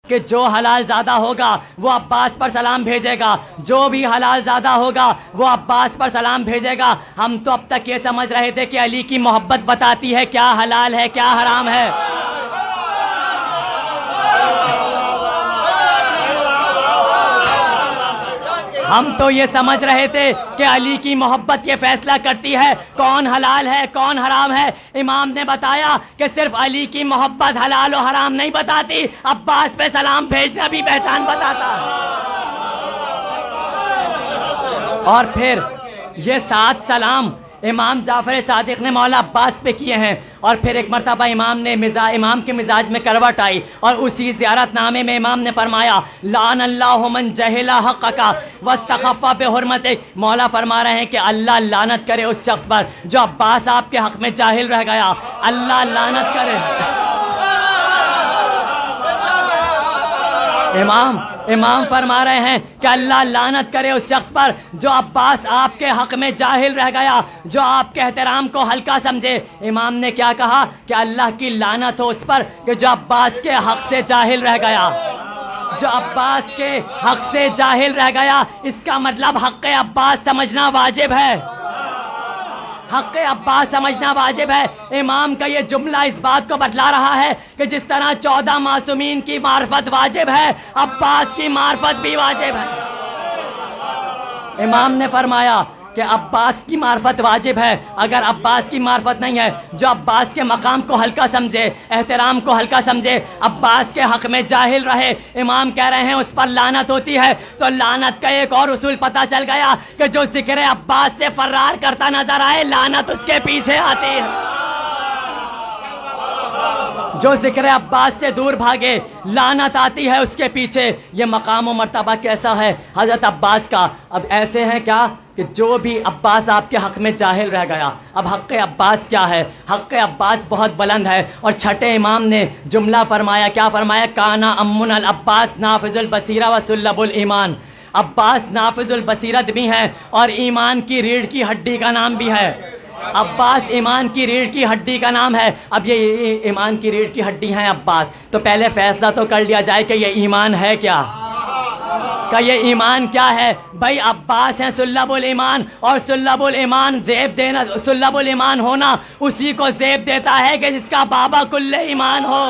کہ جو حلال زادہ ہوگا وہ عباس پر سلام بھیجے گا، جو بھی حلال زادہ ہوگا وہ عباس پر سلام بھیجے گا۔ ہم تو اب تک یہ سمجھ رہے تھے کہ علی کی محبت بتاتی ہے کیا حلال ہے کیا حرام ہے۔ ہم تو یہ سمجھ رہے تھے کہ علی کی محبت یہ فیصلہ کرتی ہے کون حلال ہے کون حرام ہے۔ امام نے بتایا کہ صرف علی کی محبت حلال و حرام نہیں بتاتی، عباس پہ سلام بھیجنا بھی پہچان بتاتا۔ اور پھر یہ 7 سلام امام جعفر صادق نے مولا عباس پہ کیے ہیں، اور پھر ایک مرتبہ امام کے مزاج میں کروٹ آئی، اور اسی زیارت نامے میں امام نے فرمایا لعن اللہ من جہل حقک واستخف بحرمتک۔ مولا فرما رہے ہیں کہ اللہ لعنت کرے اس شخص پر جو عباس آپ کے حق میں جاہل رہ گیا، اللہ لعنت کرے۔ امام فرما رہے ہیں کہ اللہ لعنت کرے اس شخص پر جو عباس آپ کے حق میں جاہل رہ گیا، جو آپ کے احترام کو ہلکا سمجھے۔ امام نے کیا کہا کہ اللہ کی لعنت ہو اس پر کہ جو عباس کے حق سے جاہل رہ گیا، جو عباس کے حق سے جاہل رہ گیا۔ اس کا مطلب حق عباس سمجھنا واجب ہے، حق عباس سمجھنا واجب ہے۔ امام کا یہ جملہ اس بات کو بتلا رہا ہے کہ جس طرح 14 معصومین کی معرفت واجب ہے، عباس کی معرفت بھی واجب ہے۔ امام نے فرمایا کہ عباس کی معرفت واجب ہے، اگر عباس کی معرفت نہیں ہے، جو عباس کے مقام کو ہلکا سمجھے، احترام کو ہلکا سمجھے، عباس کے حق میں جاہل رہے، امام کہہ رہے ہیں اس پر لعنت ہوتی ہے۔ تو لعنت کا ایک اور اصول پتہ چل گیا کہ جو ذکر عباس سے فرار کرتا نظر آئے، لعنت اس کے پیچھے آتی ہے۔ جو ذکر عباس سے دور بھاگے، لعنت آتی ہے اس کے پیچھے۔ یہ مقام و مرتبہ کیسا ہے حضرت عباس کا؟ اب ایسے ہیں کیا کہ جو بھی عباس آپ کے حق میں جاہل رہ گیا۔ اب حق عباس کیا ہے؟ حق عباس بہت بلند ہے، اور چھٹے امام نے جملہ فرمایا، کیا فرمایا؟ کانا امن العباس نافذ البصیرہ و سلب الایمان۔ عباس نافذ البصیرت بھی ہے اور ایمان کی ریڑھ کی ہڈی کا نام بھی ہے۔ عباس ایمان کی ریڑھ کی ہڈی کا نام ہے۔ اب یہ ایمان کی ریڑھ کی ہڈی ہیں عباس، تو پہلے فیصلہ تو کر لیا جائے کہ یہ ایمان ہے کیا، کہ یہ ایمان کیا ہے؟ بھائی عباس ہیں سلب الایمان، اور سلب الایمان زیب دینا، سلب الایمان ہونا اسی کو زیب دیتا ہے کہ جس کا بابا کل ایمان ہو۔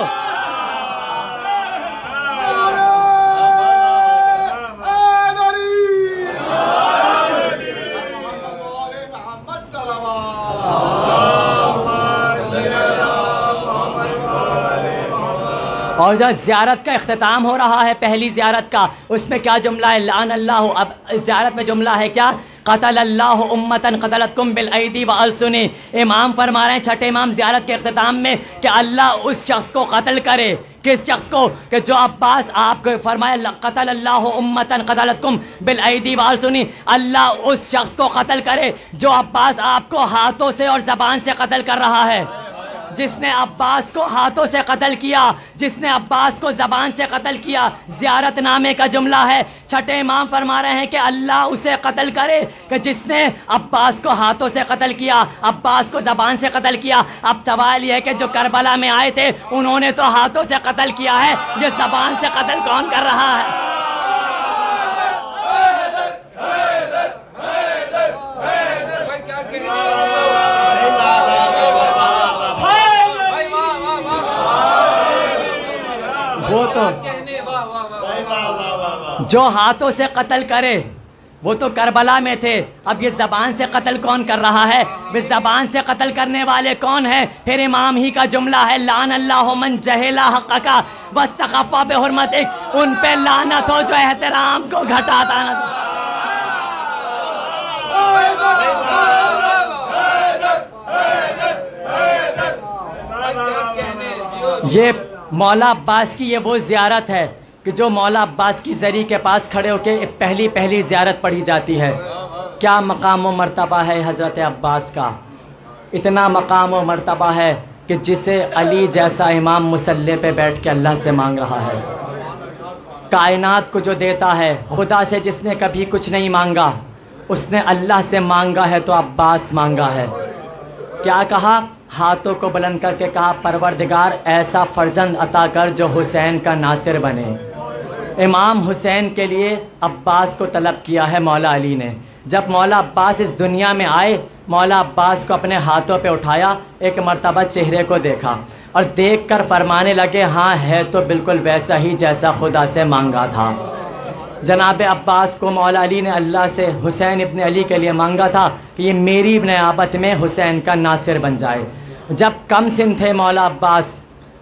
اور جو زیارت کا اختتام ہو رہا ہے پہلی زیارت کا، اس میں کیا جملہ ہے؟ لعن اللہ۔ اب زیارت میں جملہ ہے کیا؟ قتل اللہ امتن قتلتکم بالایدی والسن۔ امام فرما رہے ہیں چھٹے امام زیارت کے اختتام میں کہ اللہ اس شخص کو قتل کرے۔ کس شخص کو؟ کہ جو عباس آپ کو فرمایا قتل اللہ امتن قتلتکم بالایدی والسن، اللہ اس شخص کو قتل کرے جو عباس آپ کو ہاتھوں سے اور زبان سے قتل کر رہا ہے۔ جس نے عباس کو ہاتھوں سے قتل کیا، جس نے عباس کو زبان سے قتل کیا، زیارت نامے کا جملہ ہے۔ چھٹے امام فرما رہے ہیں کہ اللہ اسے قتل کرے کہ جس نے عباس کو ہاتھوں سے قتل کیا، عباس کو زبان سے قتل کیا۔ اب سوال یہ ہے کہ جو کربلا میں آئے تھے انہوں نے تو ہاتھوں سے قتل کیا ہے، یہ زبان سے قتل کون کر رہا ہے؟ وہ تو جو ہاتھوں سے قتل کرے وہ تو کربلا میں تھے، اب یہ زبان سے قتل کون کر رہا ہے؟ زبان سے قتل کرنے والے کون ہیں؟ پھر امام ہی کا جملہ ہے لعن اللہ من جہل حقک واستخف بحرمتک۔ ان پہ لعنت ہو جو احترام کو گھٹاتا نہ۔ یہ مولا عباس کی یہ وہ زیارت ہے کہ جو مولا عباس کی زری کے پاس کھڑے ہو کے پہلی زیارت پڑھی جاتی ہے۔ کیا مقام و مرتبہ ہے حضرت عباس کا؟ اتنا مقام و مرتبہ ہے کہ جسے علی جیسا امام مصلی پہ بیٹھ کے اللہ سے مانگ رہا ہے۔ کائنات کو جو دیتا ہے، خدا سے جس نے کبھی کچھ نہیں مانگا، اس نے اللہ سے مانگا ہے تو عباس مانگا ہے۔ کیا کہا؟ ہاتھوں کو بلند کر کے کہا پروردگار ایسا فرزند عطا کر جو حسین کا ناصر بنے۔ امام حسین کے لیے عباس کو طلب کیا ہے مولا علی نے۔ جب مولا عباس اس دنیا میں آئے، مولا عباس کو اپنے ہاتھوں پہ اٹھایا، ایک مرتبہ چہرے کو دیکھا اور دیکھ کر فرمانے لگے ہاں ہے تو بالکل ویسا ہی جیسا خدا سے مانگا تھا۔ جناب عباس کو مولا علی نے اللہ سے حسین ابن علی کے لیے مانگا تھا کہ یہ میری نیابت میں حسین کا ناصر بن جائے۔ جب کم سن تھے مولا عباس،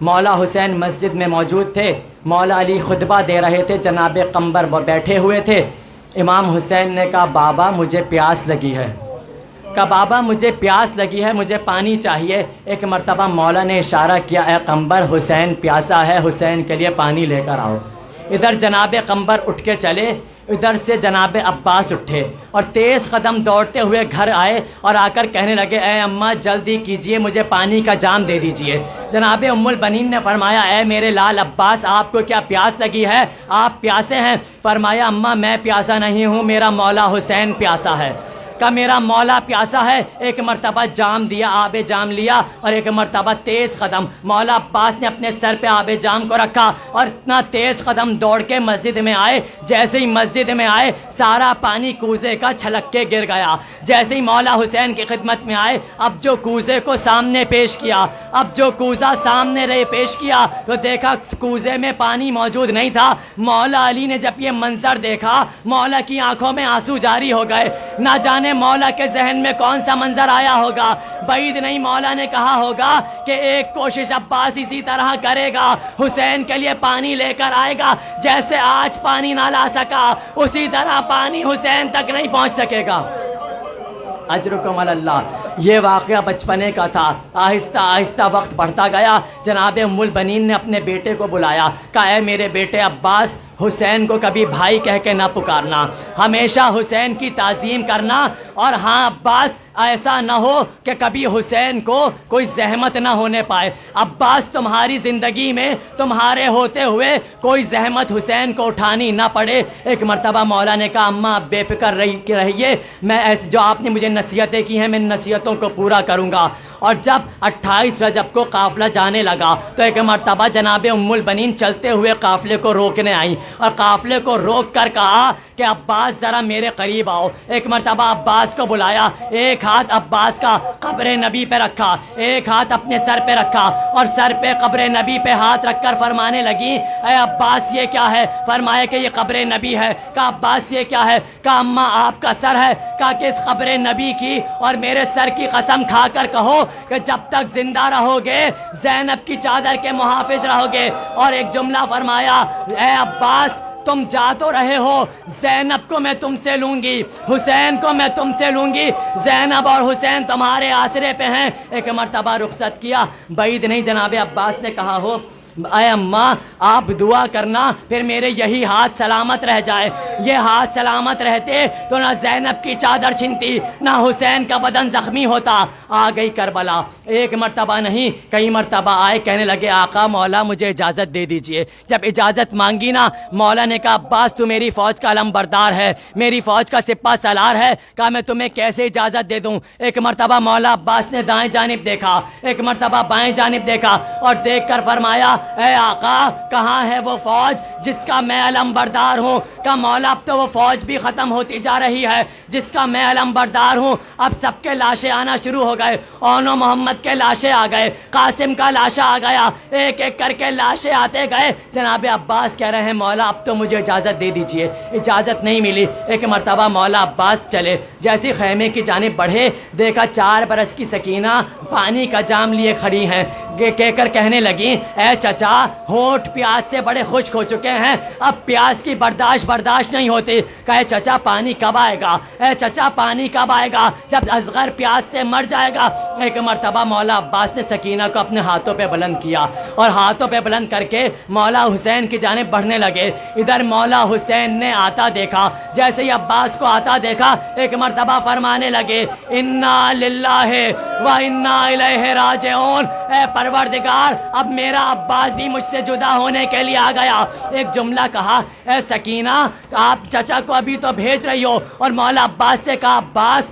مولا حسین مسجد میں موجود تھے، مولا علی خطبہ دے رہے تھے، جناب قمبر وہ بیٹھے ہوئے تھے۔ امام حسین نے کہا بابا مجھے پیاس لگی ہے، کہا بابا مجھے پیاس لگی ہے، مجھے پانی چاہیے۔ ایک مرتبہ مولا نے اشارہ کیا اے قمبر حسین پیاسا ہے، حسین کے لیے پانی لے کر آؤ۔ ادھر جناب قمبر اٹھ کے چلے، ادھر سے جناب عباس اٹھے اور تیز قدم دوڑتے ہوئے گھر آئے اور آ کر کہنے لگے اے اماں جلدی کیجئے، مجھے پانی کا جام دے دیجئے۔ جناب ام البنین نے فرمایا اے میرے لال عباس آپ کو کیا پیاس لگی ہے، آپ پیاسے ہیں؟ فرمایا اماں میں پیاسا نہیں ہوں، میرا مولا حسین پیاسا ہے۔ کہ میرا مولا پیاسا ہے۔ ایک مرتبہ جام دیا، آب جام لیا اور ایک مرتبہ تیز قدم مولا عباس نے اپنے سر پہ آب جام کو رکھا اور اتنا تیز قدم دوڑ کے مسجد میں آئے۔ جیسے ہی مسجد میں آئے سارا پانی کوزے کا چھلک کے گر گیا۔ جیسے ہی مولا حسین کی خدمت میں آئے، اب جو کوزے کو سامنے پیش کیا، اب جو کوزہ سامنے رہے پیش کیا تو دیکھا کوزے میں پانی موجود نہیں تھا۔ مولا علی نے جب یہ منظر دیکھا مولا کی آنکھوں میں آنسو جاری ہو گئے۔ نہ جانے مولا کے ذہن میں کون سا منظر آیا ہوگا، بعید نہیں مولا نے کہا ہوگا کہ ایک کوشش عباس اسی طرح کرے گا، حسین کے لیے پانی لے کر آئے گا، جیسے آج پانی نہ لا سکا اسی طرح پانی حسین تک نہیں پہنچ سکے گا۔ اجرکم اللہ۔ یہ واقعہ بچپنے کا تھا، آہستہ آہستہ وقت بڑھتا گیا۔ جناب ام البنین نے اپنے بیٹے کو بلایا، کہا اے میرے بیٹے عباس حسین کو کبھی بھائی کہہ کے نہ پکارنا، ہمیشہ حسین کی تعظیم کرنا، اور ہاں عباس ایسا نہ ہو کہ کبھی حسین کو کوئی زحمت نہ ہونے پائے۔ عباس تمہاری زندگی میں تمہارے ہوتے ہوئے کوئی زحمت حسین کو اٹھانی نہ پڑے۔ ایک مرتبہ مولا نے کہا اماں آپ بے فکر رہیے، میں جو آپ نے مجھے نصیحتیں کی ہیں میں ان نصیحتوں کو پورا کروں گا۔ اور جب 28 رجب کو قافلہ جانے لگا تو ایک مرتبہ جناب ام البنین چلتے ہوئے قافلے کو روکنے آئیں اور قافلے کو روک کر کہا کہ عباس ذرا میرے قریب آؤ۔ ایک مرتبہ عباس کو بلایا، ایک ہاتھ عباس کا قبر نبی پہ رکھا، ایک ہاتھ اپنے سر پہ رکھا اور سر پہ قبر نبی پہ ہاتھ رکھ کر فرمانے لگی اے عباس یہ کیا ہے؟ فرمایا کہ یہ قبر نبی ہے۔ کہا عباس یہ کیا ہے؟ کہا اماں آپ کا سر ہے۔ کہا کہ اس قبر نبی کی اور میرے سر کی قسم کھا کر کہو کہ جب تک زندہ رہو گے زینب کی چادر کے محافظ رہو گے۔ اور ایک جملہ فرمایا اے عباس تم جا تو رہے ہو، زینب کو میں تم سے لوں گی، حسین کو میں تم سے لوں گی، زینب اور حسین تمہارے آسرے پہ ہیں۔ ایک مرتبہ رخصت کیا، بعید نہیں جناب عباس نے کہا ہو اے اماں آپ دعا کرنا پھر میرے یہی ہاتھ سلامت رہ جائے۔ یہ ہاتھ سلامت رہتے تو نہ زینب کی چادر چھنتی نہ حسین کا بدن زخمی ہوتا۔ آ گئی کربلا، ایک مرتبہ نہیں کئی مرتبہ آئے، کہنے لگے آقا مولا مجھے اجازت دے دیجئے۔ جب اجازت مانگی نا مولا نے کہا عباس تو میری فوج کا علم بردار ہے، میری فوج کا سپہ سالار ہے، کہا میں تمہیں کیسے اجازت دے دوں۔ ایک مرتبہ مولا عباس نے دائیں جانب دیکھا، ایک مرتبہ بائیں جانب دیکھا اور دیکھ کر فرمایا اے آقا کہاں ہے وہ فوج جس کا میں علم بردار ہوں؟ کہ مولا اب تو وہ فوج بھی ختم ہوتی جا رہی ہے جس کا میں علم بردار ہوں۔ اب سب کے لاشیں آنا شروع ہو گئے، اونو محمد کے لاشیں آ گئے، قاسم کا لاشا آ گیا، ایک ایک کر کے لاشیں آتے گئے۔ جناب عباس کہہ رہے ہیں مولا اب تو مجھے اجازت دے دیجئے۔ اجازت نہیں ملی۔ ایک مرتبہ مولا عباس چلے، جیسے خیمے کی جانب بڑھے دیکھا 4 برس کی سکینہ پانی کا جام لیے کھڑی ہیں، کہہ کر کہنے لگی اے چچا ہونٹ پیاس سے بڑے خشک ہو چکے ہیں، اب پیاس کی برداشت نہیں ہوتی۔ کہے چچا پانی کب آئے گا؟ اے چچا پانی کب آئے گا؟ جب اصغر پیاس سے مر جائے گا۔ ایک مرتبہ مولا عباس نے سکینہ کو اپنے ہاتھوں پہ بلند کیا اور ہاتھوں پہ بلند کر کے مولا حسین کی جانب بڑھنے لگے۔ ادھر مولا حسین نے آتا دیکھا، جیسے ہی عباس کو آتا دیکھا ایک مرتبہ فرمانے لگے انا للہ و انا الیہ راجعون، اے پروردگار اب میرا عباس بھی مجھ سے جدا ہونے کے لیے آ گیا۔ ایک جملہ کہا اے سکینہ آپ چچا کو ابھی تو بھیج رہی ہو، اور مولا عباس سے کہا عباس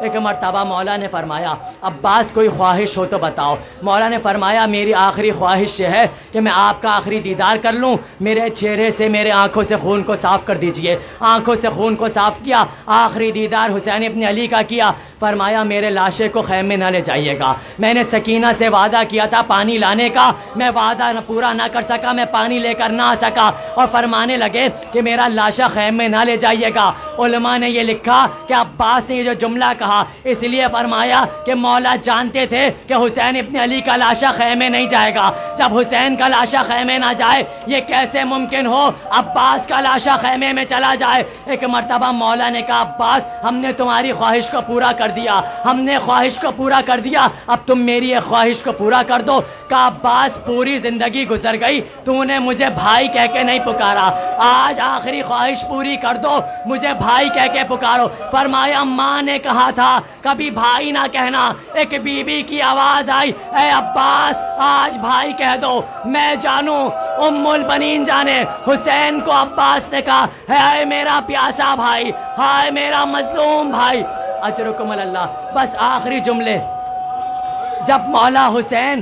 ایک مرتبہ مولا نے فرمایا عباس کوئی خواہش ہو تو بتاؤ. مولا نے فرمایا میری آخری خواہش یہ ہے کہ میں آپ کا آخری دیدار کر لوں, میرے چہرے سے میرے آنکھوں سے خون کو صاف کر دیجئے. آنکھوں سے خون کو صاف کیا, آخری دیدار حسین ابن علی کا کیا. فرمایا میرے لاشے کو خیمے نہ لے جائیے گا, میں نے سکینہ سے وعدہ کیا تھا پانی لانے کا, میں وعدہ پورا نہ کر سکا, میں پانی لے کر نہ آ سکا. اور فرمانے لگے کہ میرا لاشا خیمے نہ لے جائیے گا. علماء نے یہ لکھا کہ عباس نے یہ جو جملہ کہا اس لیے فرمایا کہ مولا جانتے تھے کہ حسین ابن علی کا لاشا خیمے نہیں جائے گا. جب حسین کا لاشا خیمے نہ جائے یہ کیسے ممکن ہو عباس کا لاشا خیمے میں چلا جائے. ایک مرتبہ مولا نے کہا عباس ہم نے تمہاری خواہش کو پورا کر دیا, ہم نے خواہش کو پورا کر دیا, اب تم میری ایک خواہش کو پورا کر دو. کہا عباس پوری زندگی گزر گئی تو نے مجھے بھائی کہہ کے نہیں پکارا, آج آخری خواہش پوری کر دو, مجھے بھائی کہہ کے پکارو. فرمایا ماں نے کہا تھا کبھی بھائی نہ کہنا. ایک بی بی کی آواز آئی اے عباس آج بھائی کہہ دو. میں جانوں ام البنین جانے حسین کو عباس نے کہا اے میرا پیاسا بھائی, ہائے میرا مظلوم بھائی, اجرکم اللہ. بس آخری جملے جب مولا حسین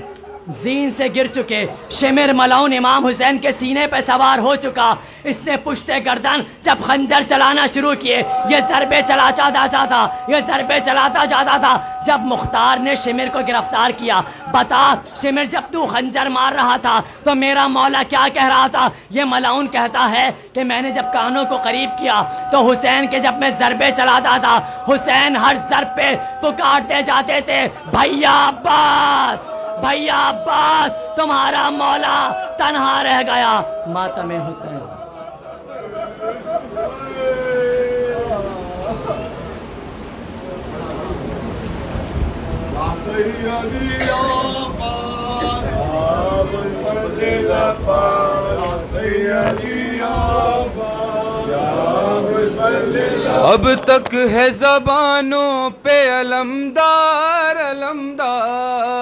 زین سے گر چکے, شمر ملعون امام حسین کے سینے پہ سوار ہو چکا, اس نے پشت گردن جب خنجر چلانا شروع کیے یہ ضربے چلاتا جاتا تھا, یہ ضربے چلاتا جاتا تھا. جب مختار نے شمر کو گرفتار کیا, بتا شمر جب تو خنجر مار رہا تھا تو میرا مولا کیا کہہ رہا تھا؟ یہ ملعون کہتا ہے کہ میں نے جب کانوں کو قریب کیا تو حسین کے جب میں ضربے چلاتا تھا حسین ہر ضرب پہ پکارتے جاتے تھے بھیا عباس, بھیا عباس, تمہارا مولا تنہا رہ گیا. ماتم حسین. اب تک ہے زبانوں پہ علمدار علمدار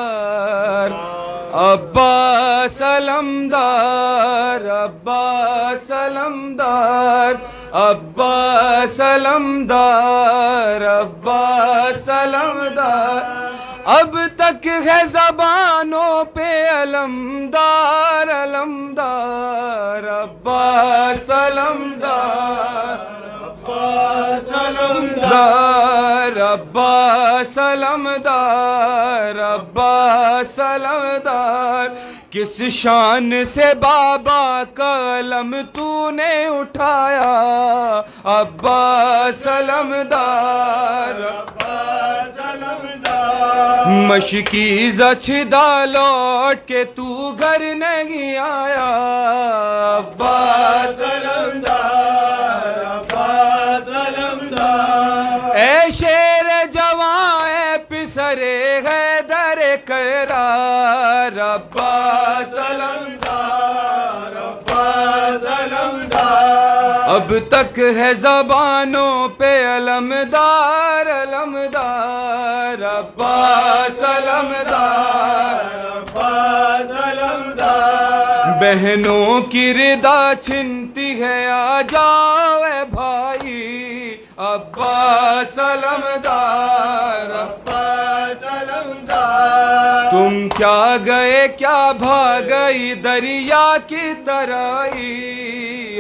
عباس علمدار عباس علمدار عباس علمدار عباس علمدار. اب تک ہے زبانوں پہ علمدار علمدار عباس علمدار عباس علمدار عباس علمدار عباس علمدار. کس شان سے بابا کا علم تو نے اٹھایا عباس علمدار عباس علمدار. مشکی زچھدا لوٹ کے تو گھر نہیں آیا عباس علمدار عباس علمدار. اے شیر جوان اے پسرے حیدر کرار عباس علمدار عباس علمدار. اب تک ہے زبانوں پہ علمدار علمدار عباس علمدار عباس علمدار. بہنوں کی ردا چھنتی ہے آ جاؤ اے بھائی عباس علمدار عباس علمدار. تم کیا گئے کیا بھاگئی دریا کی ترائی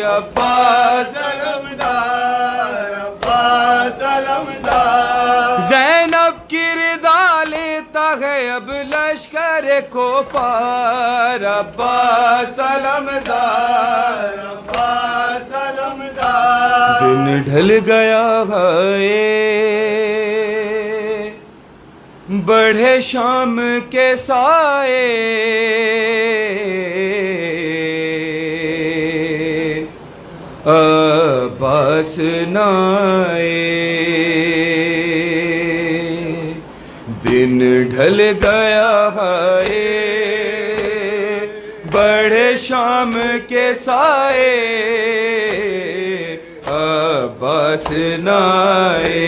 عباس علمدار عباس علمدار. زینب کی ردا لیتا ہے اب لشکر کفار عباس علمدار عباس علمدار. دن ڈھل گیا ہے بڑھے شام کے سائے عباس نہ آئے. دن ڈھل گیا ہے بڑھے شام کے سائے عباس نہ آئے.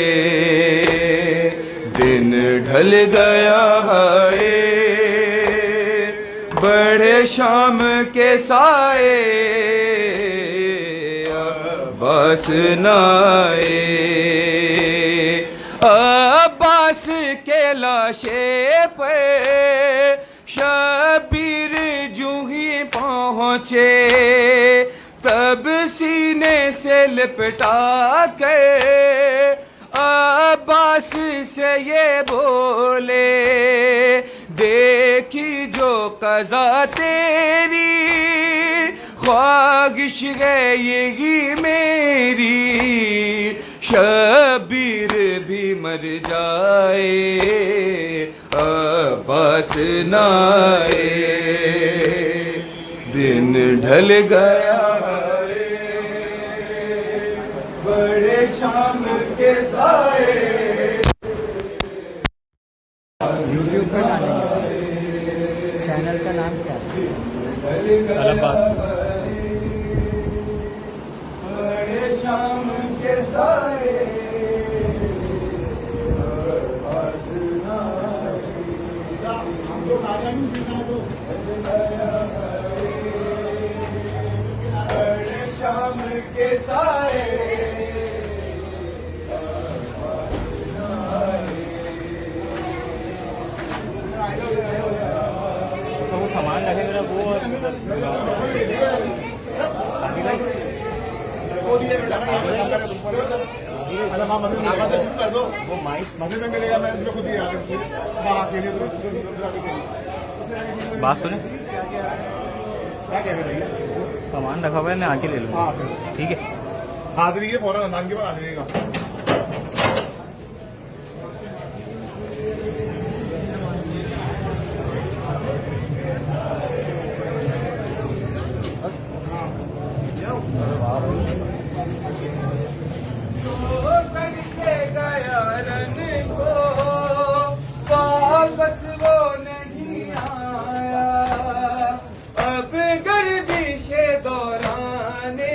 دن ڈھل گیا ہے بڑھے شام کے سائے عباس نہ آئے. لاشے پہ شبیر جو ہی پہنچے تب سینے سے لپٹا کے عباس سے یہ بولے دیکھی جو قضا تیری خواہش ہے یہی میری شبیر بھی مر جائے عباس نہ آئے دن ڈھل گیا ہے بڑے شام کے سائے یوٹیوب پر ڈالیں چینل کا نام کیا ہے؟ عباس بڑے شام کے سائے بڑے شام کے سائے وہ سامان رکھے میرا وہ بات سنیں سامان رکھا ہوا ہے میں آ کے لے لوں گا ٹھیک ہے حاضری ہے فوراً اذان کے بعد آ جائے گا واپس وہ نہیں آیا اب گردش دورانے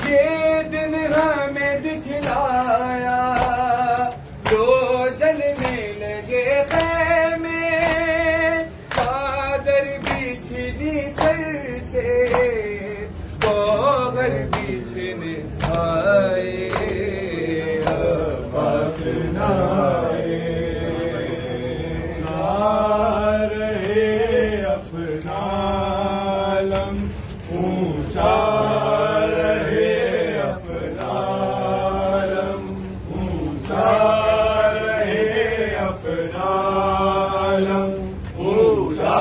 یہ دن ہمیں دکھلایا جو جلنے لگے خیمے چادر بچھ دی سر سے گوہر بچھنے آئے عباس نہ آئے رہے اپنا علم اونچا رہے اپنا علم اونچا رہے اپنا علم اونچا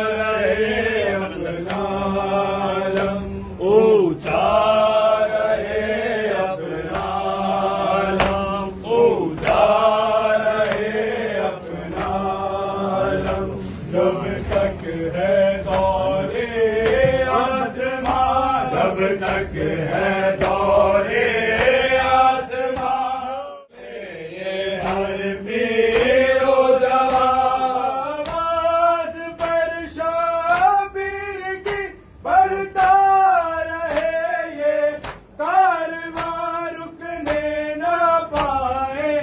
رہے اپنا علم اونچا رہے اپنا علم اونچا رہے اپنا علم جب تک ہے دور آسمان جب تک ہے دور آسمان یہ ہر پیر و جوان آواز پر شبیر کی بڑھتا رہے یہ کارواں رکنے نہ پائے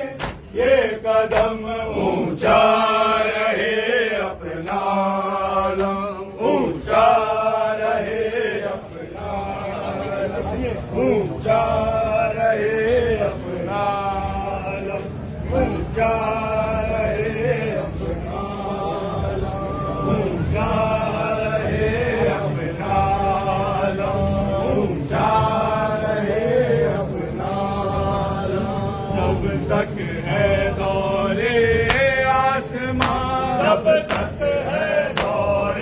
یہ قدم اونچا رہے اپنا علم اونچا رہے اپنا علم اونچا رہے اپنا علم اونچا رہے اپنا علم اونچا رہے اپنا علم اونچا رہے اپنا علم جب تک ہے دور آسمان جب تک ہے دور